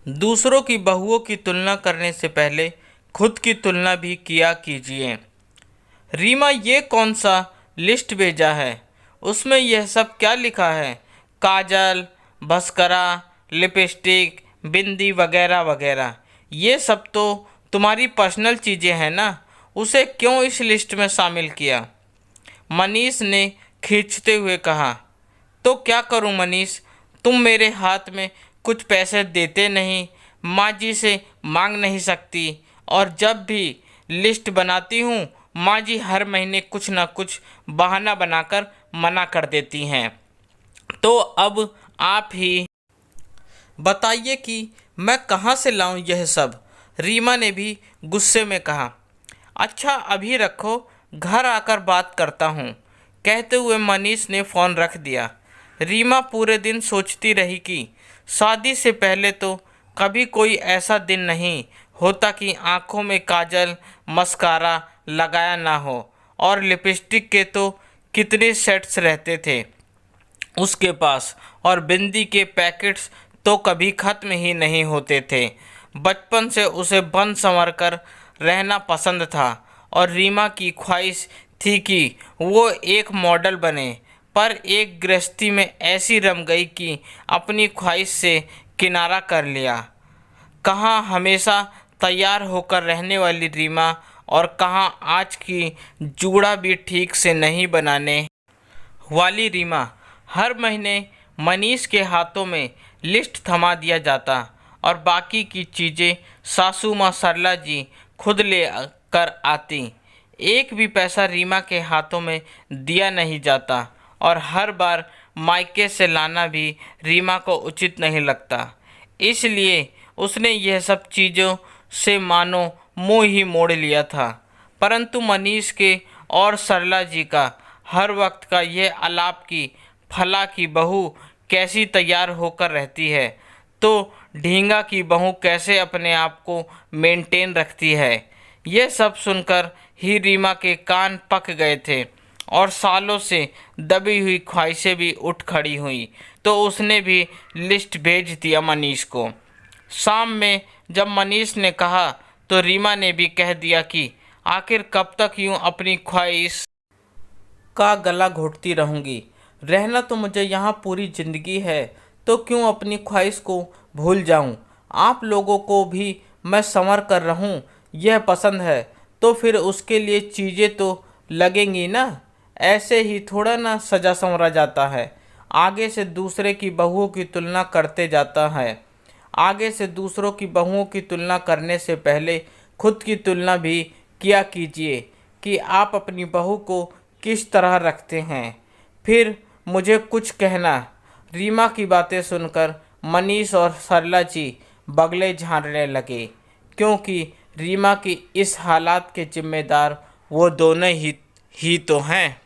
दूसरों की बहुओं की तुलना करने से पहले खुद की तुलना भी किया कीजिए। रीमा, ये कौन सा लिस्ट भेजा है? उसमें यह सब क्या लिखा है? काजल, मस्करा, लिपस्टिक, बिंदी वगैरह वगैरह। ये सब तो तुम्हारी पर्सनल चीज़ें हैं ना, उसे क्यों इस लिस्ट में शामिल किया? मनीष ने खींचते हुए कहा। तो क्या करूं मनीष, तुम मेरे हाथ में कुछ पैसे देते नहीं, माँ जी से मांग नहीं सकती, और जब भी लिस्ट बनाती हूँ माँ जी हर महीने कुछ ना कुछ बहाना बनाकर मना कर देती हैं। तो अब आप ही बताइए कि मैं कहाँ से लाऊं यह सब? रीमा ने भी गुस्से में कहा। अच्छा अभी रखो, घर आकर बात करता हूँ, कहते हुए मनीष ने फ़ोन रख दिया। रीमा पूरे दिन सोचती रही कि शादी से पहले तो कभी कोई ऐसा दिन नहीं होता कि आंखों में काजल मस्कारा लगाया ना हो, और लिपस्टिक के तो कितने सेट्स रहते थे उसके पास, और बिंदी के पैकेट्स तो कभी ख़त्म ही नहीं होते थे। बचपन से उसे बन संवर कर रहना पसंद था, और रीमा की ख्वाहिश थी कि वो एक मॉडल बने, पर एक गृहस्थी में ऐसी रम गई कि अपनी ख्वाहिश से किनारा कर लिया। कहाँ हमेशा तैयार होकर रहने वाली रीमा, और कहाँ आज की जूड़ा भी ठीक से नहीं बनाने वाली रीमा। हर महीने मनीष के हाथों में लिस्ट थमा दिया जाता, और बाकी की चीज़ें सासू माँ सरला जी खुद ले कर आती। एक भी पैसा रीमा के हाथों में दिया नहीं जाता, और हर बार मायके से लाना भी रीमा को उचित नहीं लगता। इसलिए उसने यह सब चीज़ों से मानो मुंह ही मोड़ लिया था। परंतु मनीष के और सरला जी का हर वक्त का यह आलाप कि फला की बहू कैसी तैयार होकर रहती है, तो ढींगा की बहू कैसे अपने आप को मेंटेन रखती है, यह सब सुनकर ही रीमा के कान पक गए थे, और सालों से दबी हुई ख्वाहिशें भी उठ खड़ी हुई। तो उसने भी लिस्ट भेज दिया मनीष को। शाम में जब मनीष ने कहा तो रीमा ने भी कह दिया कि आखिर कब तक यूं अपनी ख्वाहिश का गला घोटती रहूंगी? रहना तो मुझे यहाँ पूरी ज़िंदगी है, तो क्यों अपनी ख्वाहिश को भूल जाऊँ? आप लोगों को भी मैं संवर कर रहूँ यह पसंद है, तो फिर उसके लिए चीज़ें तो लगेंगी ना। ऐसे ही थोड़ा ना सजा संवरा जाता है। आगे से दूसरे की बहुओं की तुलना करते जाता है। आगे से दूसरों की बहुओं की तुलना करने से पहले खुद की तुलना भी किया कीजिए कि आप अपनी बहू को किस तरह रखते हैं, फिर मुझे कुछ कहना। रीमा की बातें सुनकर मनीष और सरला जी बगले झाड़ने लगे, क्योंकि रीमा की इस हालात के जिम्मेदार वो दोनों ही तो हैं।